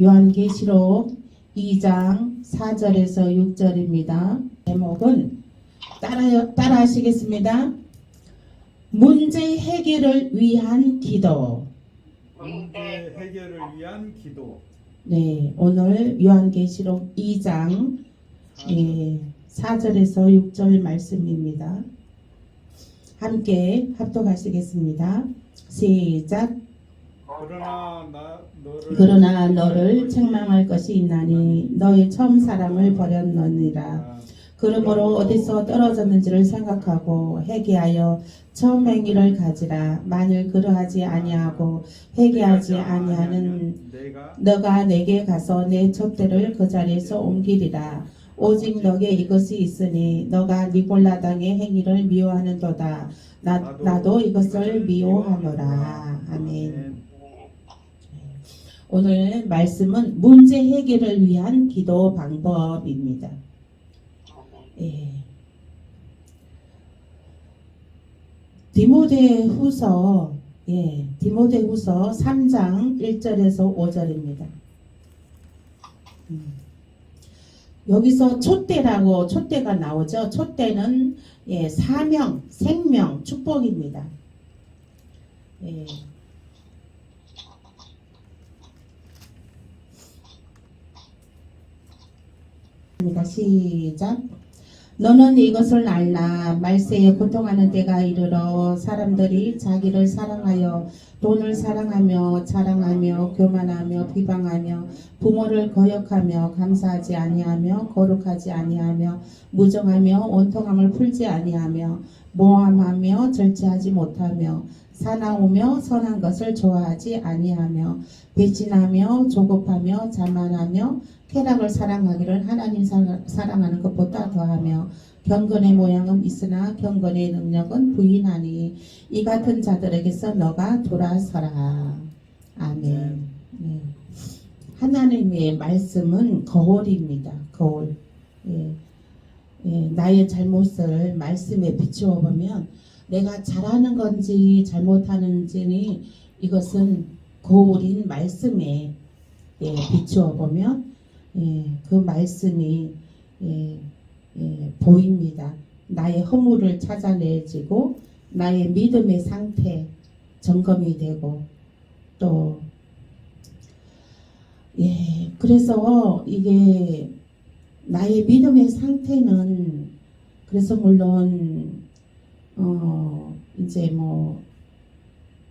요한계시록 2장 4절에서 6절입니다. 제목은 따라 하시겠습니다. 문제 해결을 위한 기도. 문제 해결을 위한 기도. 네, 오늘 요한계시록 2장 4절에서 6절 말씀입니다. 함께 합독하시겠습니다. 시작. 그러나 너를 책망할 것이 있나니 너의 처음 사랑을 버렸느니라. 그러므로 어디서 떨어졌는지를 생각하고 회개하여 처음 행위를 가지라. 만일 그러하지 아니하고 회개하지 아니하는 너가 내게 가서 내 촛대를 그 자리에서 옮기리라. 오직 너게 이것이 있으니 너가 니골라당의 행위를 미워하는도다. 나도 이것을 미워하노라. 아멘. 오늘 말씀은 문제 해결을 위한 기도 방법입니다. 디모데후서 3장 1절에서 5절입니다. 여기서 촛대가 나오죠. 촛대는 사명, 생명, 축복입니다. 시작. 너는 이것을 알라. 말세에 고통하는 때가 이르러 사람들이 자기를 사랑하여 돈을 사랑하며 자랑하며 교만하며 비방하며 부모를 거역하며 감사하지 아니하며 거룩하지 아니하며 무정하며 온통함을 풀지 아니하며 모함하며 절제하지 못하며 사나우며 선한 것을 좋아하지 아니하며 배신하며 조급하며 자만하며 쾌락을 사랑하기를 하나님 사랑하는 것보다 더하며 경건의 모양은 있으나 경건의 능력은 부인하니 이 같은 자들에게서 너가 돌아서라. 아멘. 네. 하나님의 말씀은 거울입니다. 거울. 나의 잘못을 말씀에 비추어 보면 내가 잘하는 건지 잘못하는지 이것은 거울인 말씀에 비추어 보면 그 말씀이 보입니다. 나의 허물을 찾아내지고 나의 믿음의 상태 점검이 되고 또 그래서 이게 나의 믿음의 상태는 그래서 물론 이제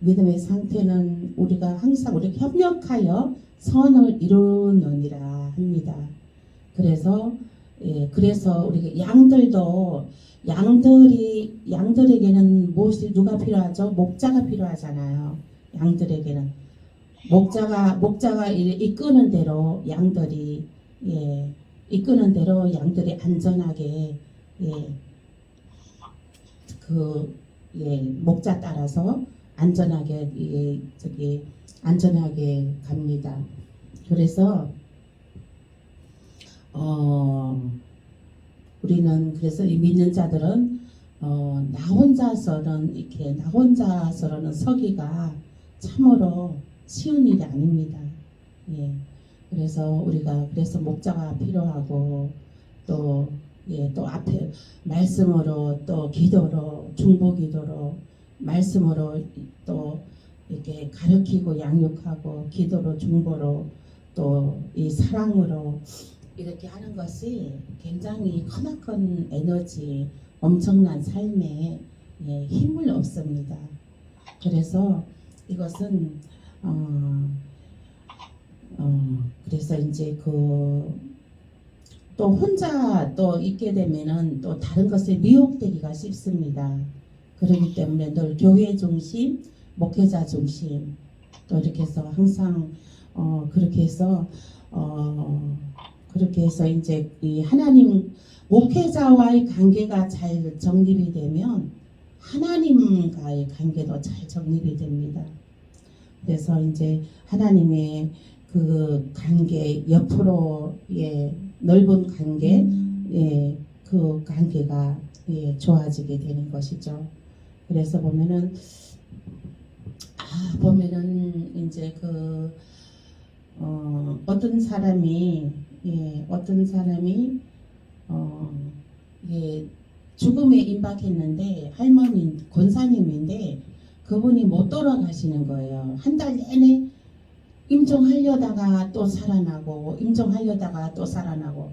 믿음의 상태는 우리가 항상 우리 협력하여 선을 이루느니라 합니다. 그래서 우리 양들에게는 무엇이 누가 필요하죠? 목자가 필요하잖아요. 양들에게는 목자가 이끄는 대로 양들이 안전하게 목자 따라서 안전하게 갑니다. 그래서 우리는 그래서 이 믿는 자들은 나 혼자서는 서기가 참으로 쉬운 일이 아닙니다. 그래서 우리가 목자가 필요하고 또 앞에 말씀으로 또 기도로 중보기도로 말씀으로 또 이렇게 가르치고 양육하고 기도로 중보로 또 이 사랑으로 이렇게 하는 것이 굉장히 크나큰 에너지, 엄청난 삶에 힘을 얻습니다. 그래서 이것은 그래서 이제 또 혼자 또 있게 되면은 또 다른 것에 미혹되기가 쉽습니다. 그렇기 때문에 늘 교회 중심, 목회자 중심 또 이렇게 해서 항상 그렇게 해서 이제 이 하나님 목회자와의 관계가 잘 정립이 되면 하나님과의 관계도 잘 정립이 됩니다. 그래서 이제 하나님의 그 관계 옆으로의 넓은 관계 그 관계가 좋아지게 되는 것이죠. 그래서 보면은 이제 어떤 사람이 어떤 사람이 예, 죽음에 임박했는데 할머니 권사님인데 그분이 못 돌아가시는 거예요. 한 달 내내 임종하려다가 또 살아나고 임종하려다가 또 살아나고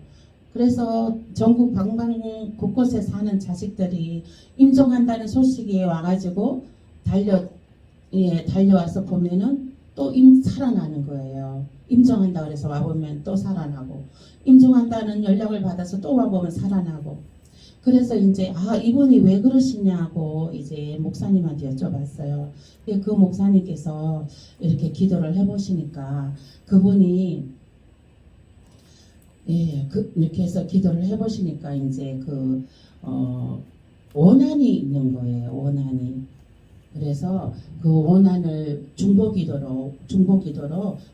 그래서 전국 방방 곳곳에 사는 자식들이 임종한다는 소식이 와가지고 달려와서 보면은 또 살아나는 거예요. 임종한다 그래서 와보면 또 살아나고 임종한다는 연락을 받아서 또 와보면 살아나고 그래서 이제 이분이 왜 그러시냐고 이제 목사님한테 여쭤봤어요. 그 목사님께서 이렇게 기도를 해보시니까 그분이 이렇게 해서 기도를 해보시니까 이제 원한이 있는 거예요. 원한이. 그래서 그 원한을 중보기도로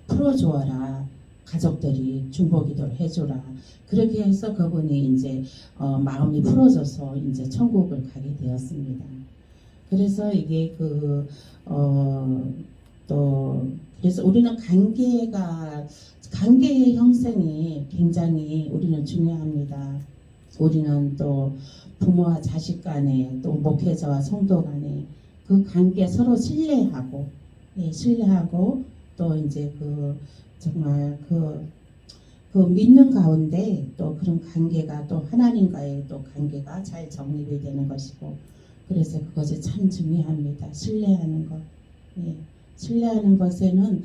풀어주어라. 가족들이 중보기도를 해주라. 그렇게 해서 그분이 이제 마음이 풀어져서 이제 천국을 가게 되었습니다. 그래서 이게 또 그래서 우리는 관계의 형성이 굉장히 우리는 중요합니다. 우리는 또 부모와 자식 간에 또 목회자와 성도 간에 그 관계 서로 신뢰하고 또 이제 정말 믿는 가운데 또 그런 관계가 또 하나님과의 또 관계가 잘 정립이 되는 것이고 그래서 그것이 참 중요합니다. 신뢰하는 것. 신뢰하는 것에는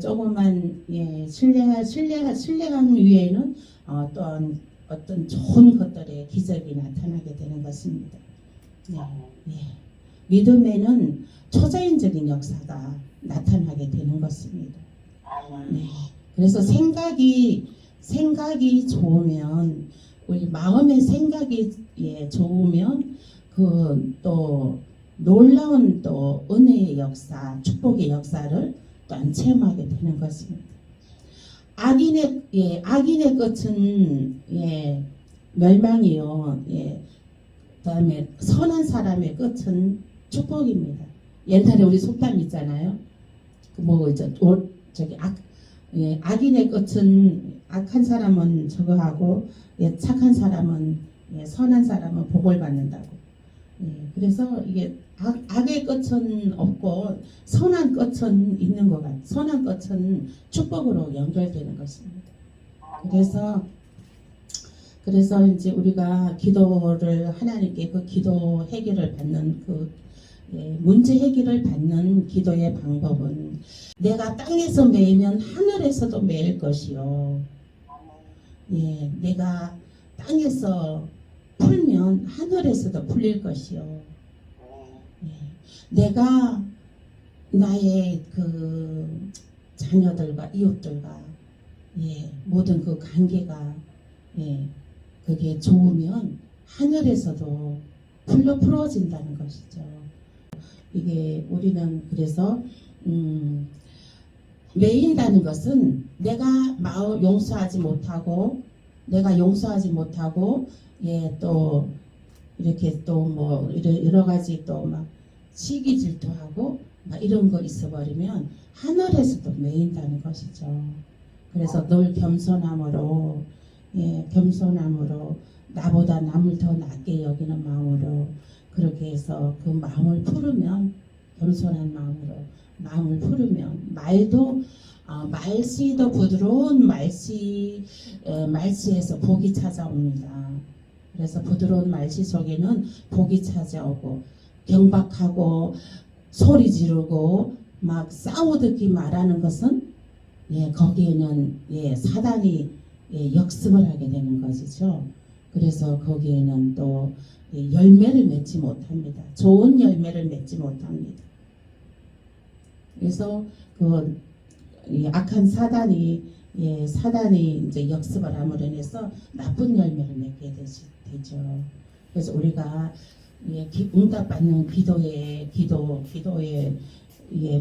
조금만 신뢰감 위에는 또한 어떤 좋은 것들의 기적이 나타나게 되는 것입니다. 믿음에는 초자연적인 역사가 나타나게 되는 것입니다. 그래서 생각이 좋으면 우리 마음의 생각이 좋으면 또 놀라운 또 은혜의 역사, 축복의 역사를 또한 체험하게 되는 것입니다. 악인의 끝은 멸망이요. 그다음에 선한 사람의 끝은 축복입니다. 옛날에 우리 속담 있잖아요. 악인의 끝은 악한 사람은 저거 하고 착한 사람은 선한 사람은 복을 받는다고. 그래서 이게 악의 끝은 없고 선한 끝은 있는 것 같아요. 선한 끝은 축복으로 연결되는 것입니다. 그래서 이제 우리가 기도를 하나님께 기도 해결을 받는 문제 해결을 받는 기도의 방법은 내가 땅에서 매이면 하늘에서도 매일 것이요. 내가 땅에서 풀면 하늘에서도 풀릴 것이요. 내가 나의 자녀들과 이웃들과 모든 관계가 그게 좋으면 하늘에서도 풀어진다는 것이죠. 이게 우리는 그래서 매인다는 것은 내가 용서하지 못하고 또 이렇게 또 여러 가지 또 막 시기 질투하고 막 이런 거 있어버리면 하늘에서도 매인다는 것이죠. 그래서 늘 겸손함으로 나보다 남을 더 낮게 여기는 마음으로 그렇게 해서 그 마음을 풀으면 겸손한 마음을 풀으면 말씨도 부드러운 말씨에서 복이 찾아옵니다. 그래서 부드러운 말씨 속에는 복이 찾아오고 경박하고 소리 지르고 막 싸우듯이 말하는 것은 거기에는 사단이 역습을 하게 되는 것이죠. 그래서 거기에는 또 열매를 맺지 못합니다. 좋은 열매를 맺지 못합니다. 그래서 악한 사단이 이제 역습을 함으로 인해서 나쁜 열매를 맺게 되죠. 그래서 우리가 응답받는 기도의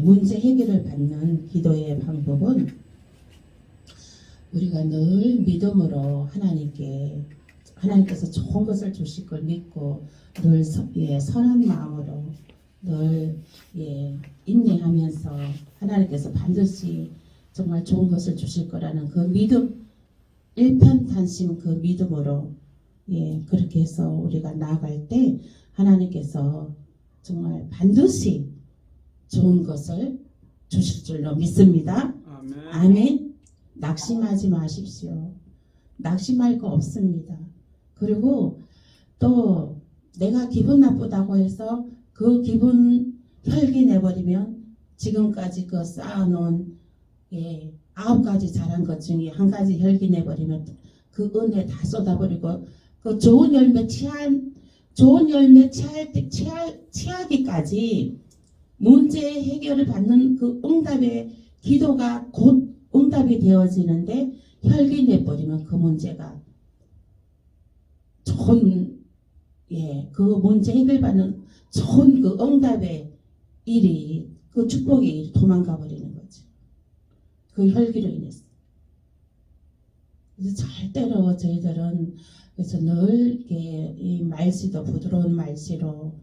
문제 해결을 받는 기도의 방법은 우리가 늘 믿음으로 하나님께서 좋은 것을 주실 걸 믿고 늘 선한 마음으로 늘 인내하면서 하나님께서 반드시 정말 좋은 것을 주실 거라는 그 믿음, 일편단심 그 믿음으로 그렇게 해서 우리가 나아갈 때 하나님께서 정말 반드시 좋은 것을 주실 줄로 믿습니다. 아멘. 아멘. 낙심하지 마십시오. 낙심할 거 없습니다. 그리고 또 내가 기분 나쁘다고 해서 그 기분 혈기 내버리면 지금까지 그 쌓아놓은 9가지 잘한 것 중에 한 가지 혈기 내버리면 그 은혜 다 쏟아버리고 그 좋은 열매 취하기까지 문제 해결을 받는 그 응답의 기도가 곧 응답이 되어지는데 혈기 내버리면 그 문제가 좋은 그 문제 해결받는 좋은 그 응답의 일이 그 축복의 일이 도망가 버리는 거죠. 그 혈기로 인해서. 그래서 절대로 저희들은 그래서 늘 이렇게 이 말씨도 부드러운 말씨로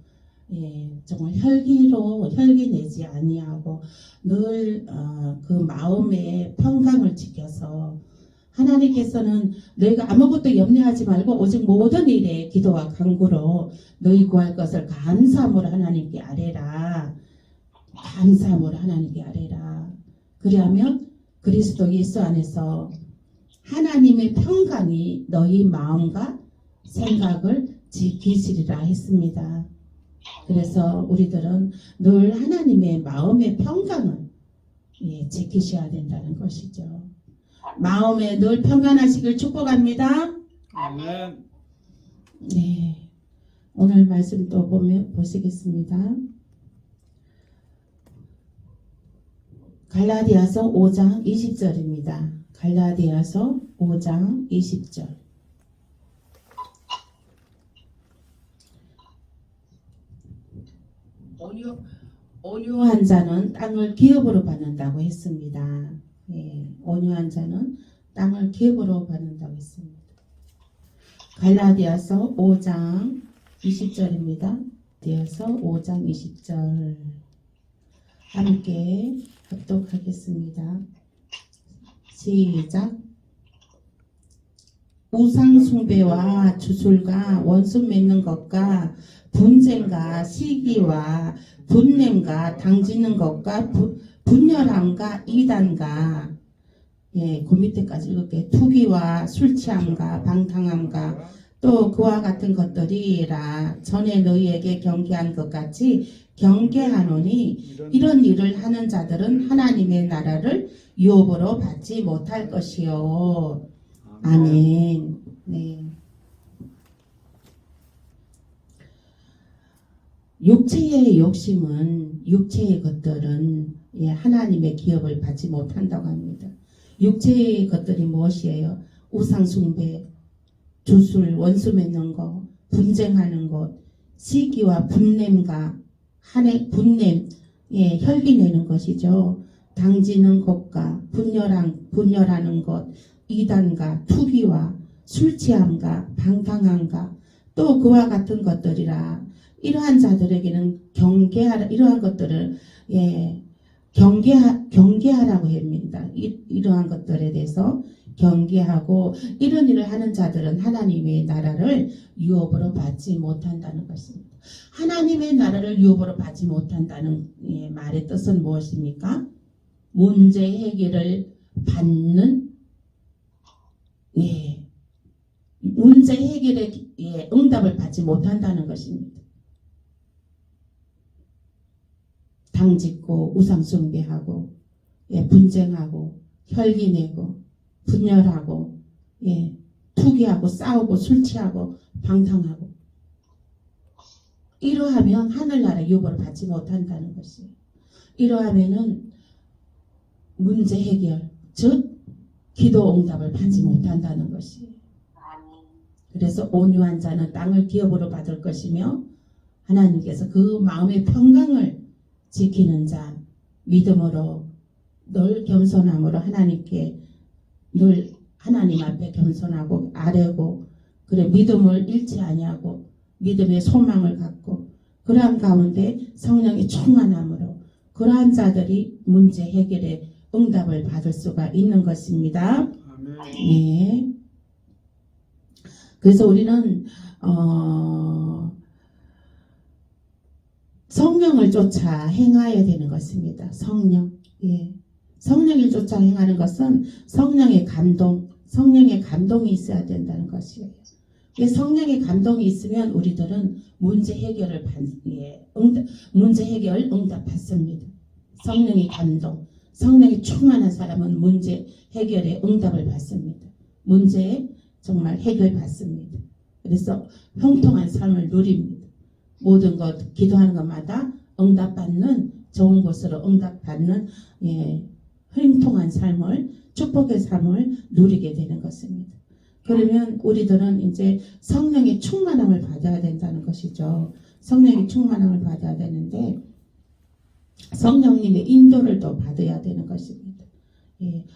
정말 혈기 내지 아니하고 늘 그 마음의 평강을 지켜서 하나님께서는 너희가 아무것도 염려하지 말고 오직 모든 일에 기도와 간구로 너희 구할 것을 감사함으로 하나님께 아뢰라. 감사함으로 하나님께 아뢰라. 그리하면 그리스도 예수 안에서 하나님의 평강이 너희 마음과 생각을 지키시리라 했습니다. 그래서 우리들은 늘 하나님의 마음의 평강을 지키셔야 된다는 것이죠. 마음에 늘 평안하시길 축복합니다. 아멘. 네, 오늘 말씀 또 보시겠습니다. 갈라디아서 5장 20절입니다. 갈라디아서 5장 20절. 온유한 자는 땅을 기업으로 받는다고 했습니다. 온유한 자는 땅을 기업으로 받는다고 했습니다. 갈라디아서 5장 20절입니다. 갈라디아서 5장 20절 함께 합독하겠습니다. 시작. 우상 숭배와 주술과 원수 맺는 것과 분쟁과 시기와 분냄과 당지는 것과 분열함과 이단과 그 밑에까지 이렇게 투기와 술 취함과 방탕함과 또 그와 같은 것들이라 전에 너희에게 경계한 것 같이 경계하노니 이런 일을 하는 자들은 하나님의 나라를 유업으로 받지 못할 것이요. 아멘. 네. 육체의 욕심은 육체의 것들은 하나님의 기업을 받지 못한다고 합니다. 육체의 것들이 무엇이에요? 우상숭배, 주술, 원수 맺는 것, 분쟁하는 것, 시기와 분냄과 분냄, 혈기 내는 것이죠. 당지는 것과 분열하는 것, 이단과 투기와 술 취함과 방탕함과 또 그와 같은 것들이라. 이러한 자들에게는 이러한 것들을 경계하라고 합니다. 이러한 것들에 대해서 경계하고 이런 일을 하는 자들은 하나님의 나라를 유업으로 받지 못한다는 것입니다. 하나님의 나라를 유업으로 받지 못한다는 말의 뜻은 무엇입니까? 문제 해결을 받는 문제 해결의 응답을 받지 못한다는 것입니다. 당짓고 우상숭배하고 분쟁하고 혈기내고 분열하고 투기하고 싸우고 술 취하고 방탕하고 이러하면 하늘나라 유업을 받지 못한다는 것이에요. 이러하면은 문제 해결 즉 기도 응답을 받지 못한다는 것이에요. 그래서 온유한 자는 땅을 기업으로 받을 것이며 하나님께서 그 마음의 평강을 지키는 자 믿음으로 늘 겸손함으로 하나님께 늘 하나님 앞에 겸손하고 아뢰고 그래 믿음을 잃지 아니하고 믿음의 소망을 갖고 그러한 가운데 성령의 충만함으로 그러한 자들이 문제 해결의 응답을 받을 수가 있는 것입니다. 아멘. 네. 그래서 우리는 성령을 쫓아 행하여야 되는 것입니다. 성령. 예. 성령을 쫓아 행하는 것은 성령의 감동이 있어야 된다는 것이에요. 성령의 감동이 있으면 우리들은 문제 해결 응답 받습니다. 성령의 감동, 성령이 충만한 사람은 문제 해결에 응답을 받습니다. 문제 정말 해결 받습니다. 그래서 형통한 삶을 누립니다. 모든 것 기도하는 것마다 응답받는 좋은 것으로 응답받는 형통한 삶을 축복의 삶을 누리게 되는 것입니다. 그러면 우리들은 이제 성령의 충만함을 받아야 된다는 것이죠. 성령의 충만함을 받아야 되는데 성령님의 인도를 또 받아야 되는 것입니다.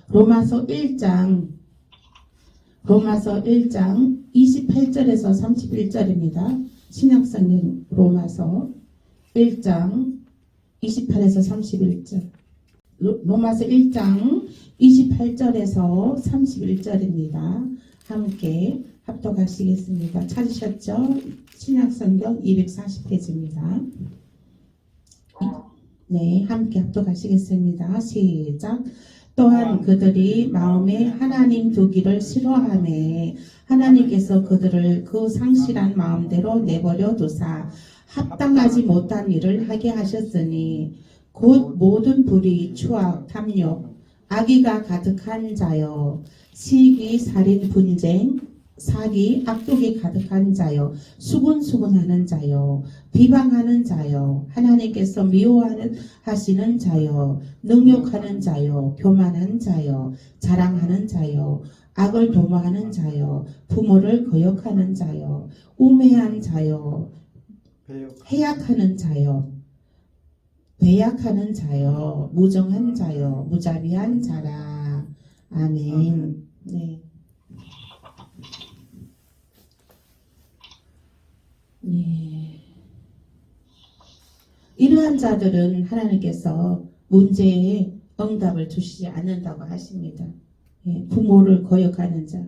로마서 1장 28절에서 31절입니다. 신약성경 로마서 1장 28에서 31절. 로마서 1장 28절에서 31절입니다. 함께 합독하시겠습니다. 찾으셨죠? 신약성경 240페이지입니다. 네, 함께 합독하시겠습니다. 시작. 또한 그들이 마음에 하나님 두기를 싫어하매 하나님께서 그들을 그 상실한 마음대로 내버려 두사 합당하지 못한 일을 하게 하셨으니 곧 모든 불의, 추악, 탐욕, 악의가 가득한 자여, 시기, 살인, 분쟁, 사기, 악독이 가득한 자여, 수군수군하는 자여, 비방하는 자여, 하나님께서 미워하시는 자여, 능욕하는 자여, 교만한 자여, 자랑하는 자여, 악을 도모하는 자여, 부모를 거역하는 자여, 우매한 자여, 해약하는 자여, 배약하는 자여, 무정한 자여, 무자비한 자라. 아멘. 네. 네. 이러한 자들은 하나님께서 문제에 응답을 주시지 않는다고 하십니다. 부모를 거역하는 자.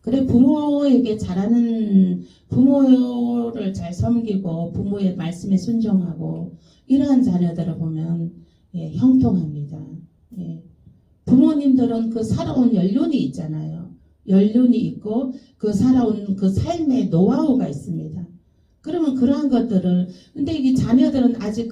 그래 부모에게 잘하는 부모를 잘 섬기고 부모의 말씀에 순종하고 이러한 자녀들을 보면 형통합니다. 부모님들은 그 살아온 연륜이 있잖아요. 연륜이 있고 그 살아온 그 삶의 노하우가 있습니다. 그러면 그러한 것들을 근데 이 자녀들은 아직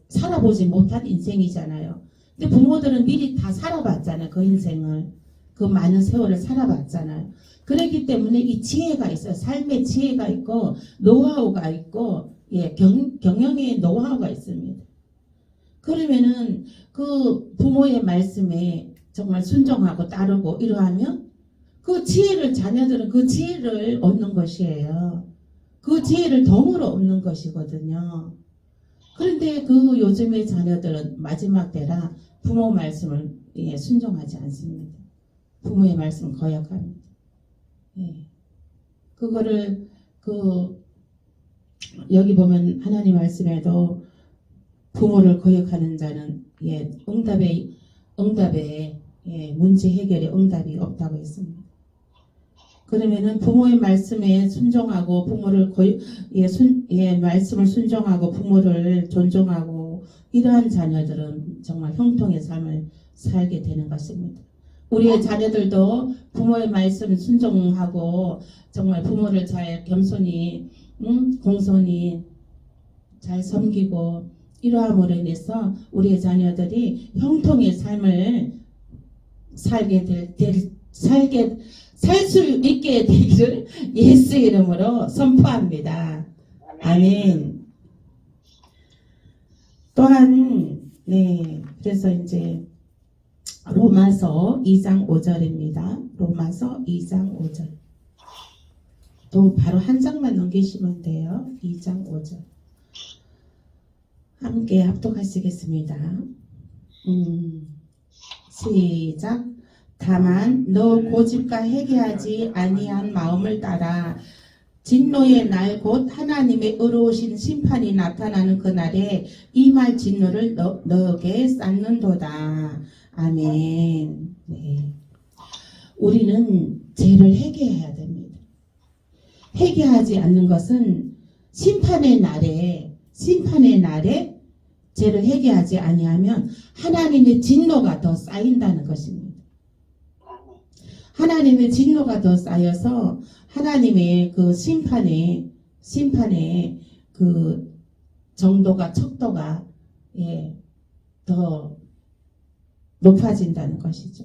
살아보지 못한 인생이잖아요. 근데 부모들은 미리 다 살아봤잖아요. 그 인생을. 그 많은 세월을 살아봤잖아요. 그렇기 때문에 이 지혜가 있어요. 삶의 지혜가 있고 노하우가 있고 경영의 노하우가 있습니다. 그러면은 그 부모의 말씀에 정말 순종하고 따르고 이러하면 그 지혜를 자녀들은 그 지혜를 얻는 것이에요. 그 지혜를 덤으로 얻는 것이거든요. 그런데 그 요즘의 자녀들은 마지막 때라 부모 말씀을 순종하지 않습니다. 부모의 말씀을 거역합니다. 그거를 여기 보면 하나님 말씀에도 부모를 거역하는 자는 응답에 문제 해결에 응답이 없다고 했습니다. 그러면은 부모의 말씀에 순종하고 부모를 말씀을 순종하고 부모를 존중하고 이러한 자녀들은 정말 형통의 삶을 살게 되는 것입니다. 우리의 자녀들도 부모의 말씀 순종하고 정말 부모를 잘 겸손히 공손히 잘 섬기고 이러함으로 인해서 우리의 자녀들이 형통의 삶을 살 수 있게 되기를 예수 이름으로 선포합니다. 아멘. 또한 그래서 이제 로마서 2장 5절입니다. 로마서 2장 5절. 또 바로 한 장만 넘기시면 돼요. 2장 5절. 함께 합독하시겠습니다. 시작. 다만 너 고집과 회개하지 아니한 마음을 따라 진노의 날 곧 하나님의 의로우신 심판이 나타나는 그날에 이 말 진노를 너에게 쌓는도다. 아멘. 네. 우리는 죄를 회개해야 됩니다. 회개하지 않는 것은 심판의 날에 죄를 회개하지 아니하면 하나님의 진노가 더 쌓인다는 것입니다. 하나님의 진노가 더 쌓여서 하나님의 그 심판의 그 정도가 척도가 더 높아진다는 것이죠.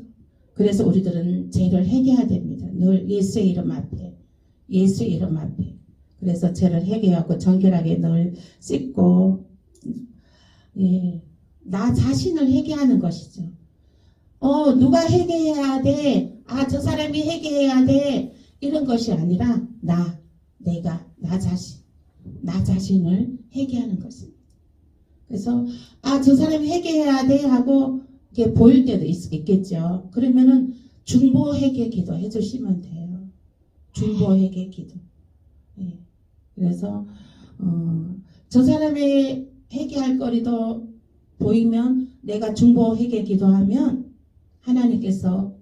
그래서 우리들은 죄를 회개해야 됩니다. 늘 예수의 이름 앞에. 그래서 죄를 회개하고 정결하게 늘 씻고 나 자신을 회개하는 것이죠. 누가 회개해야 돼? 저 사람이 회개해야 돼. 이런 것이 아니라 나 자신을 회개하는 것입니다. 그래서 저 사람이 회개해야 돼 하고 이렇게 보일 때도 있겠죠. 그러면은 중보 회개 기도 해주시면 돼요. 중보 회개 기도. 그래서 저 사람의 회개할 거리도 보이면 내가 중보 회개 기도하면 하나님께서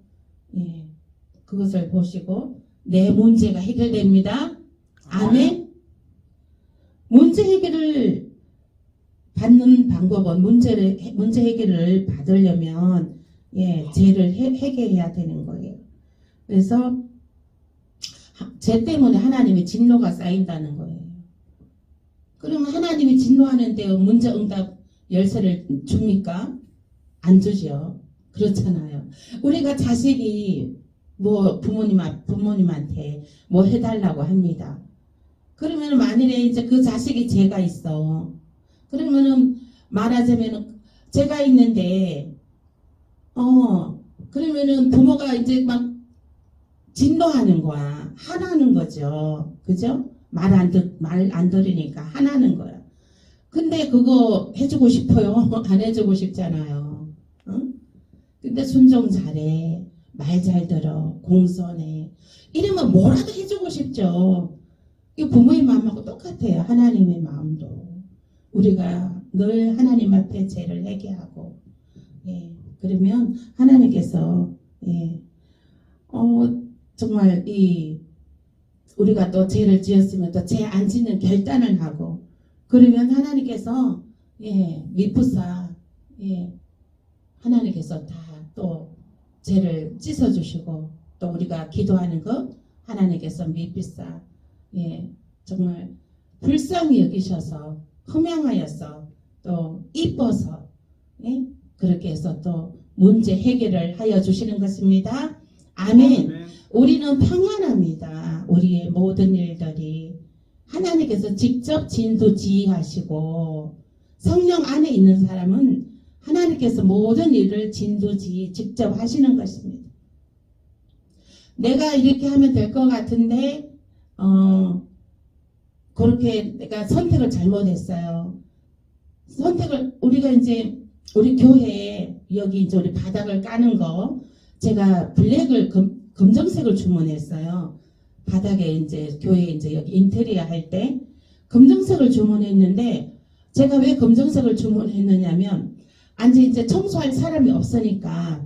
그것을 보시고 내 문제가 해결됩니다. 아멘. 문제 해결을 받는 방법은 문제 해결을 받으려면 죄를 회개해야 되는 거예요. 그래서 죄 때문에 하나님의 진노가 쌓인다는 거예요. 그러면 하나님이 진노하는데 문제 응답 열쇠를 줍니까? 안 주죠. 그렇잖아요. 우리가 자식이 뭐 부모님한테 뭐 해달라고 합니다. 그러면 만일에 이제 그 자식이 죄가 있어. 그러면은 말하자면은 죄가 있는데 그러면은 부모가 이제 막 진노하는 거야. 화나는 거죠. 그죠? 말 안 들으니까 화나는 거야. 근데 그거 해주고 싶어요? 안 해주고 싶잖아요. 근데 순종 잘해. 말 잘 들어. 공손해. 이러면 뭐라도 해주고 싶죠. 이 부모의 마음하고 똑같아요. 하나님의 마음도. 우리가 늘 하나님 앞에 죄를 회개하고 그러면 하나님께서 정말 우리가 또 죄를 지었으면 또 죄 안 짓는 결단을 하고 그러면 하나님께서 미쁘사 하나님께서 다 또 죄를 씻어주시고 또 우리가 기도하는 것 하나님께서 미쁘사 정말 불쌍히 여기셔서 흠양하여서 또 이뻐서 그렇게 해서 또 문제 해결을 하여 주시는 것입니다. 아멘. 우리는 평안합니다. 우리의 모든 일들이 하나님께서 직접 진두지휘하시고 성령 안에 있는 사람은 하나님께서 모든 일을 진두지휘 직접 하시는 것입니다. 내가 이렇게 하면 될 것 같은데 그렇게 내가 선택을 잘못했어요. 우리가 이제 우리 교회에 여기 이제 우리 바닥을 까는 거 제가 블랙을 검정색을 주문했어요. 바닥에 이제 교회 이제 여기 인테리어 할 때 검정색을 주문했는데 제가 왜 검정색을 주문했느냐면 이제 청소할 사람이 없으니까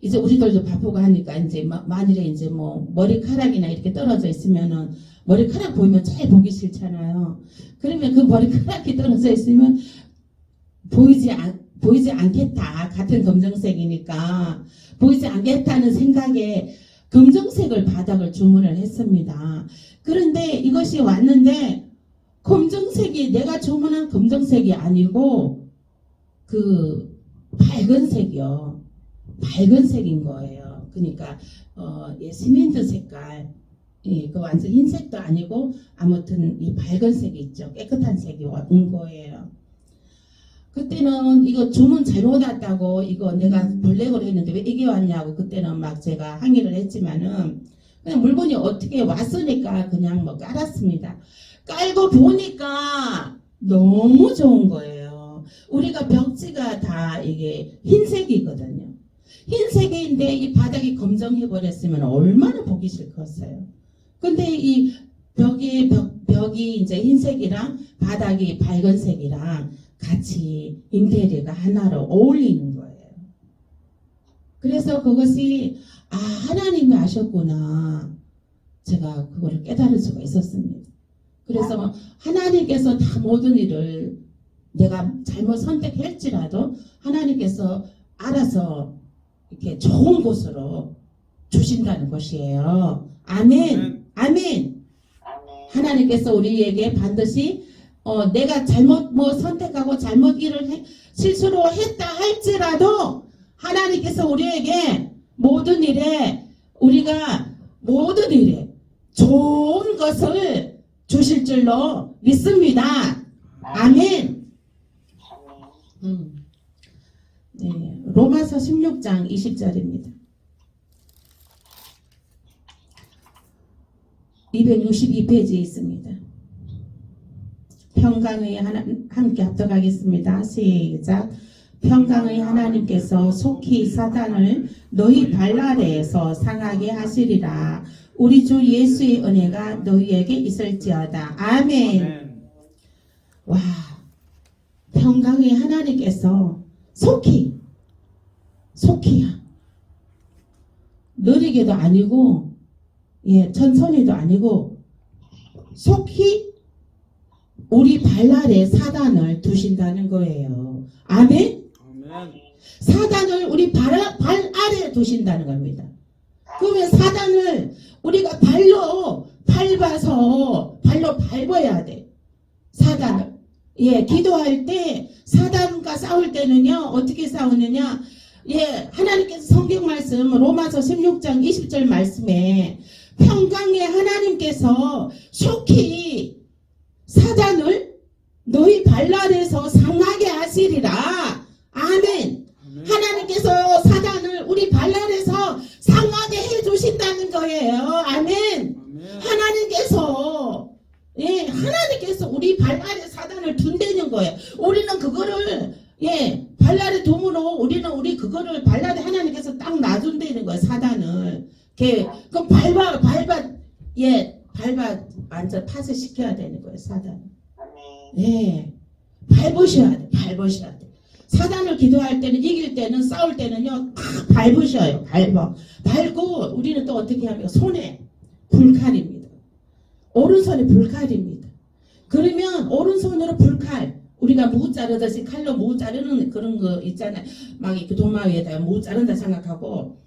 이제 우리들도 바쁘고 하니까 이제 만일에 이제 뭐 머리카락이나 이렇게 떨어져 있으면은 머리카락 보이면 제일 보기 싫잖아요. 그러면 그 머리카락이 떨어져 있으면 보이지 않겠다. 같은 검정색이니까 보이지 않겠다는 생각에 검정색을 바닥을 주문을 했습니다. 그런데 이것이 왔는데 검정색이 내가 주문한 검정색이 아니고 그 밝은 색이요. 밝은 색인 거예요. 그러니까 시멘트 색깔 그 완전 흰색도 아니고 아무튼 이 밝은 색이 있죠. 깨끗한 색이 온 거예요. 그때는 이거 주문 잘못 왔다고 이거 내가 블랙으로 했는데 왜 이게 왔냐고 그때는 막 제가 항의를 했지만은 그냥 물건이 어떻게 왔으니까 그냥 뭐 깔았습니다. 깔고 보니까 너무 좋은 거예요. 우리가 벽지가 다 이게 흰색이거든요. 흰색인데 이 바닥이 검정해 버렸으면 얼마나 보기 싫겠어요. 근데 이 벽이 이제 흰색이랑 바닥이 밝은색이랑 같이 인테리어가 하나로 어울리는 거예요. 그래서 그것이 하나님이 아셨구나. 제가 그거를 깨달을 수가 있었습니다. 그래서 하나님께서 다 모든 일을 내가 잘못 선택할지라도 하나님께서 알아서 이렇게 좋은 곳으로 주신다는 것이에요. 아멘. 아멘. 하나님께서 우리에게 반드시 내가 잘못 선택하고 잘못 일을 실수로 했다 할지라도 하나님께서 우리에게 모든 일에 좋은 것을 주실 줄로 믿습니다. 아멘. 네, 로마서 16장 20절입니다. 262페이지에 있습니다. 평강의 함께 합독하겠습니다. 시작. 평강의 하나님께서 속히 사단을 너희 발 아래에서 상하게 하시리라. 우리 주 예수의 은혜가 너희에게 있을지어다. 아멘. 와, 평강의 하나님께서 속히야. 느리게도 아니고 천천히도 아니고 속히 우리 발 아래 사단을 두신다는 거예요. 아멘? 사단을 우리 발 아래에 두신다는 겁니다. 그러면 사단을 우리가 발로 밟아야 돼. 사단을. 기도할 때 사단과 싸울 때는요, 어떻게 싸우느냐? 하나님께서 성경 말씀 로마서 16장 20절 말씀에 평강의 하나님께서 속히 사단을 너희 발 아래에서 상하게 하시리라. 아멘. 하나님께서 사단을 우리 발 아래에서 상하게 해주신다는 거예요. 아멘. 하나님께서 우리 발 아래 사단을 둔다는 거예요. 우리는 그거를 발 아래 둠으로 우리 그거를 발 아래 하나님께서 딱 놔둔다는 거예요. 사단을. 그럼 밟아 완전 파쇄 시켜야 되는 거예요. 사단. 밟으셔야 돼. 사단을 기도할 때는, 이길 때는, 싸울 때는요, 다 밟으셔요. 밟고 우리는 또 어떻게 하면 손에 불칼입니다. 오른손에 불칼입니다. 그러면 오른손으로 불칼, 우리가 무 자르듯이 칼로 무 자르는 그런 거 있잖아요. 막 이렇게 도마 위에다가 무 자른다 생각하고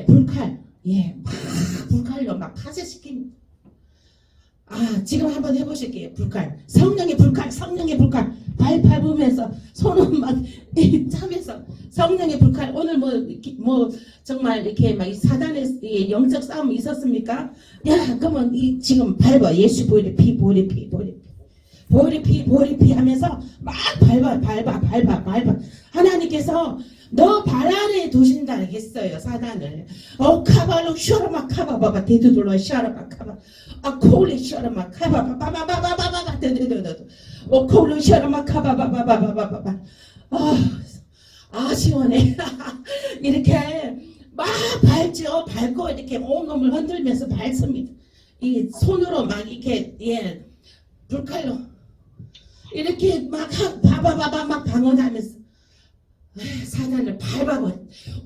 불칼, 불칼로 막 파쇄시킵니다. 지금 한번 해보실게요. 불칼, 성령의 불칼, 발 밟으면서 손은 막 차면서 성령의 불칼. 오늘 정말 이렇게 막 사단의 영적 싸움이 있었습니까? 그러면 지금 밟아. 예수 보혈의 피 하면서 막 밟아. 하나님께서 너 발 아래에 두신다 했어요. 사단을. 카발로 셔라마 카바바바 데두돌로 셔라마 카바. 콜리 셔라마 카바바바바바바바바 데두돌로. 콜리 셔라마 카바바바바바바바. 시원해. 이렇게 막 밟고 이렇게 온몸을 흔들면서 밟습니다. 이 손으로 막 이렇게 불칼로 이렇게 막 바바바바 막 방언하면서 사단을 밟아버려.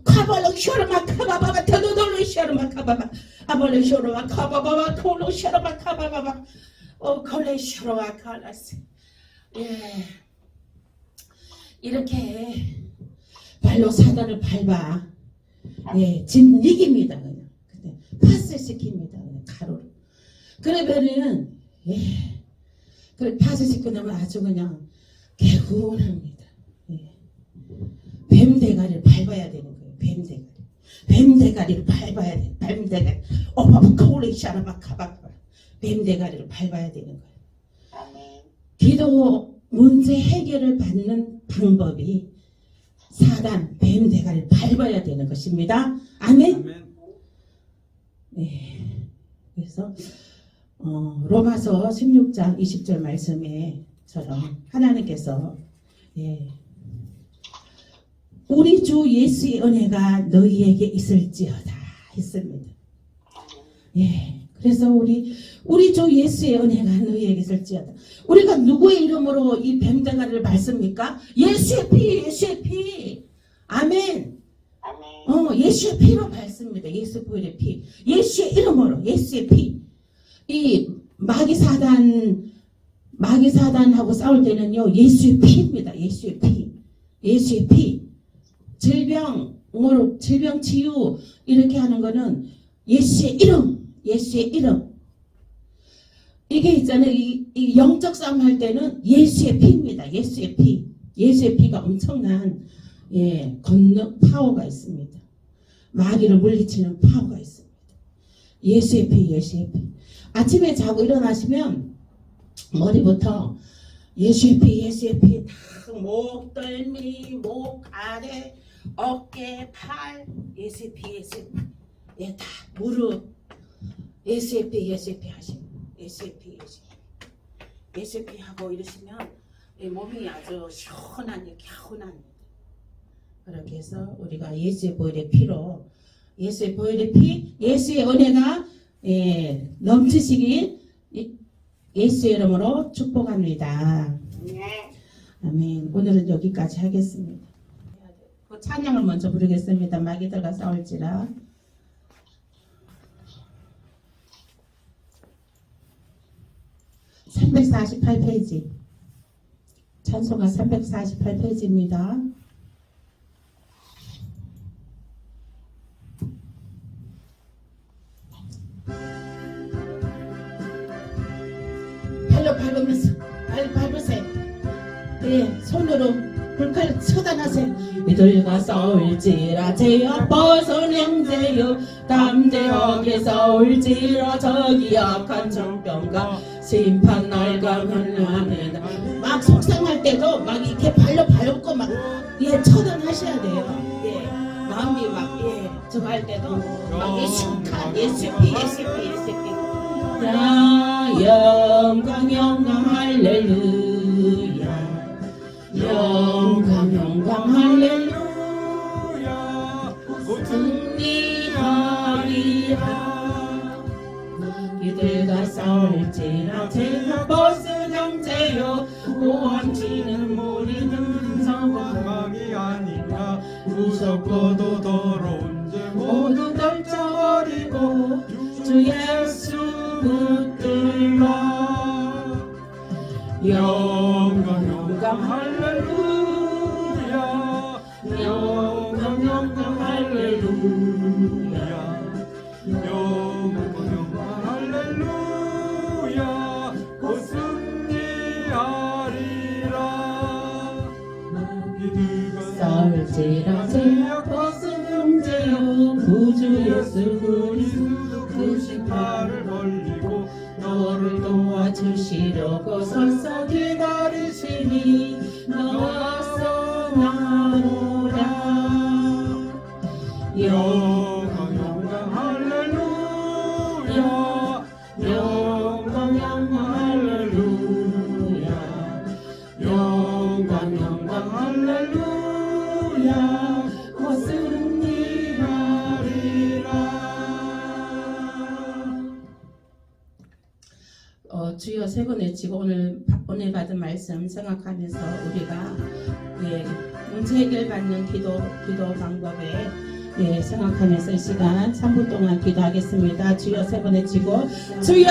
카발로 쇼르마 카바바바 더더더로 쇼르마 카바바 아벌로 쇼르마 카바바바 콜로 쇼르마 카바바바 콜레 쇼르마 칼라스. 이렇게 발로 사단을 밟아. 진 이깁니다. 그냥. 근데 파쇄시킵니다. 그냥 가로로. 그러면은 그래 파쇄시키고 나면 아주 그냥 개운합니다. 뱀대가리를 밟아야 되는 거예요. 뱀대가리를 밟아야 돼. 뱀대가리. 뱀대가리를 밟아야 되는 거예요. 기도 문제 해결을 받는 방법이 사단, 뱀대가리를 밟아야 되는 것입니다. 아멘. 그래서 로마서 16장 20절 말씀에처럼 하나님께서 우리 주 예수의 은혜가 너희에게 있을지어다 했습니다. 그래서 우리 주 예수의 은혜가 너희에게 있을지어다. 우리가 누구의 이름으로 이 뱀대가리를 밟습니까? 예수의 피. 아멘. 예수의 피로 밟습니다. 예수 보혈의 피. 예수의 이름으로, 예수의 피. 이 마귀 사단하고 싸울 때는요, 예수의 피입니다. 예수의 피. 예수의 피. 질병 치유, 이렇게 하는 거는 예수의 이름. 예수의 이름. 이게 있잖아요. 이 영적 싸움 할 때는 예수의 피입니다. 예수의 피. 예수의 피가 엄청난, 파워가 있습니다. 마귀를 물리치는 파워가 있습니다. 예수의 피. 아침에 자고 일어나시면 머리부터 예수의 피, 목, 덜미, 목, 아래, 어깨, 팔, 예수의 피. 다 무릎, 예수의 피 하시고, 예수의 피 하고 이러시면 몸이 아주 시원하게 개운합니다. 그렇게 해서 우리가 예수의 보혈의 피로, 예수의 보혈의 피, 예수의 은혜가 넘치시길 예수의 이름으로 축복합니다. 아멘. 오늘은 여기까지 하겠습니다. 그 찬양을 먼저 부르겠습니다. 마귀들과 싸울지라. 348페이지. 찬송가 348페이지입니다. 발로 밟으면서, 밟으세요. 손으로 불칼 처단하세요. 이들과 싸울지라 제 앞서는 형제여, 담대하게 싸울지라 저기 약한 정병과 심판 날 가면하는. 막 속상할 때도 막 이렇게 발로 밟고 막 처단하셔야 돼요. 마음이 막 저거 할 때도 막 예수칸 예수피. 야 영광 할렐루야. 영광 할렐루야. 승리하리라. 이들과 싸울지라 제가 벗은 형제여, 고함치는 무리는 상망이 아닌가. 무섭고도 더러운 죄 모두 덜쳐버리고 주 예수 붙들라. 영광 할렐루야. 영광 할렐루야. 영광 할렐루야. 곧 승리하리라. 이들과 싸울지라 제 앞서는 형제여, 구주 예수 그리스도 그 심판을 벌리고 너를 도와주시려고 서서 기다리시니 너와서 나오라. 영광 할렐루야. 영광 할렐루야. 영광 할렐루야. 곧 승리하리라. 주여 세 번 외치고 오늘 받은 말씀 생각하면서 우리가 문제 해결 받는 기도 방법에 생각하면서 이 시간 3분 동안 기도하겠습니다. 주여 세 번 외치고 주여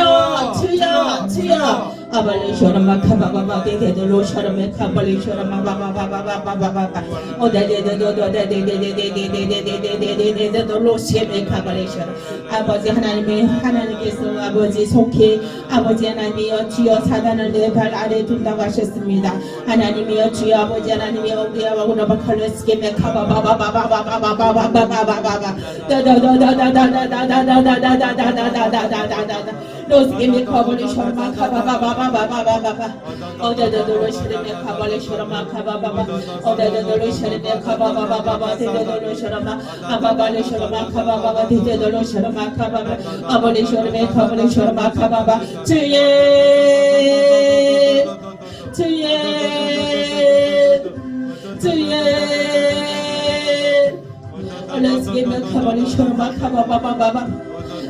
아발리 쇼라마 카바바바 데데로 쇼라메 카발리 쇼라마 바바바바바바바바 오데데데도데데데데데데데데데데데데로 셰메 카발리 쇼라. 아버지 하나님께서 아버지 속히 아버지 하나님이여 주여 사단을 내 발 아래 둔다고 하셨습니다. 하나님이여 주여 아버지 하나님이여 우리 아바구나바 칼레스케메 카바바바바바바바바바바바바바바바 로스케메 카발리 쇼라마 카바바바바바바바바바 오데데도로 셰메 카발리 쇼라마 카바바바 오데데도로 셰메 카바바바바바 데데도로 쇼라마 아바발리 쇼라마 카바바바 데데도로 쇼라마 카바바 아발리 쇼라메 카발리 쇼라마 카바바 주의 Let's give me cover, show my cover,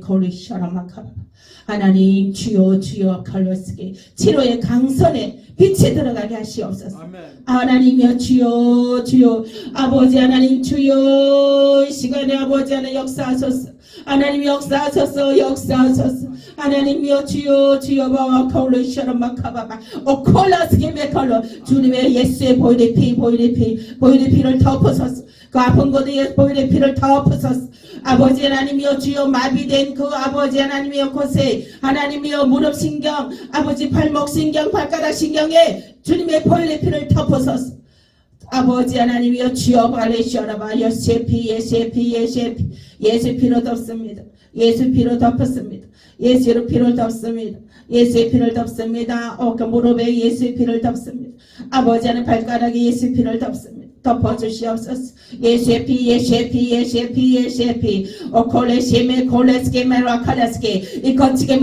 콜리셔라마카 하나님 주여 주여 칼로스게 치료의 강선에 빛이 들어가게 하시옵소서. 아멘. 하나님이여 주여 주여 아버지 하나님 주여 이 시간에 아버지 하나님 역사하소서. 하나님 역사하소서 역사하소서. 하나님이여 주여 주여 바와 콜리셔라마카바바 콜라스게 메칼로 주님의 예수의 보혈의 피를 덮으소서. 그 아픈 곳에 보혈의 피를 덮으소서. 아버지 하나님이여 주여 마비된 그 아버지 하나님이여 곳에 하나님이여 무릎 신경 아버지 발목 신경 발가락 신경에 주님의 보혈의 피를 덮으소서. 아버지 하나님이여 주여 발레시오라바 예수피 예수 피로 덮습니다. 예수 피로 덮었습니다. 예수의 피를 덮습니다. 예수의 피를 덮습니다. 그 무릎에 예수의 피를 덮습니다. 아버지 하나님 발가락에 예수의 피를 덮습니다. 덮어주시옵소서. 예수의 피 콜레시메 콜레스케메라 칼레스케 이 걷지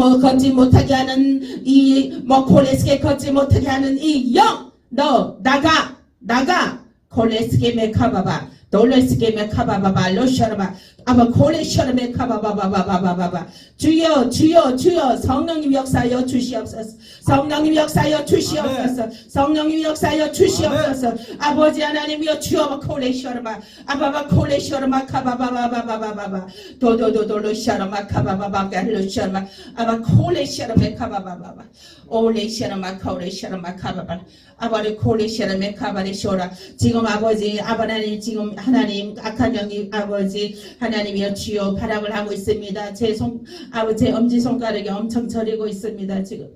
못하게 하는 이 콜레스케 걷지 못하게 하는 이 영 너 나가 콜레스케메 카바바 돌레스케메 카바바바 로셔라바 아바 콜레셔르메 카바바바바바바바 주여 성령님 역사하여 주시옵소서. 성령님 역사하여 주시옵소서. 성령님 역사하여 주시옵소서. 아버지 하나님이여 주여 콜레셔르마 아바바 콜레셔르마 카바바바바바바바 도도도도로셔르마 카바바바바 로셔르마 아바 콜레셔르메 카바바바바 올레셔르마 콜레셔르마 카바바 아바리 콜레셔르메 카바레쇼라 지금 아버지 아바나님 지금 하나님 악한 영이 아버지 하나님이여 주여 발악을 하고 있습니다. 제 엄지손가락이 엄청 저리고 있습니다. 지금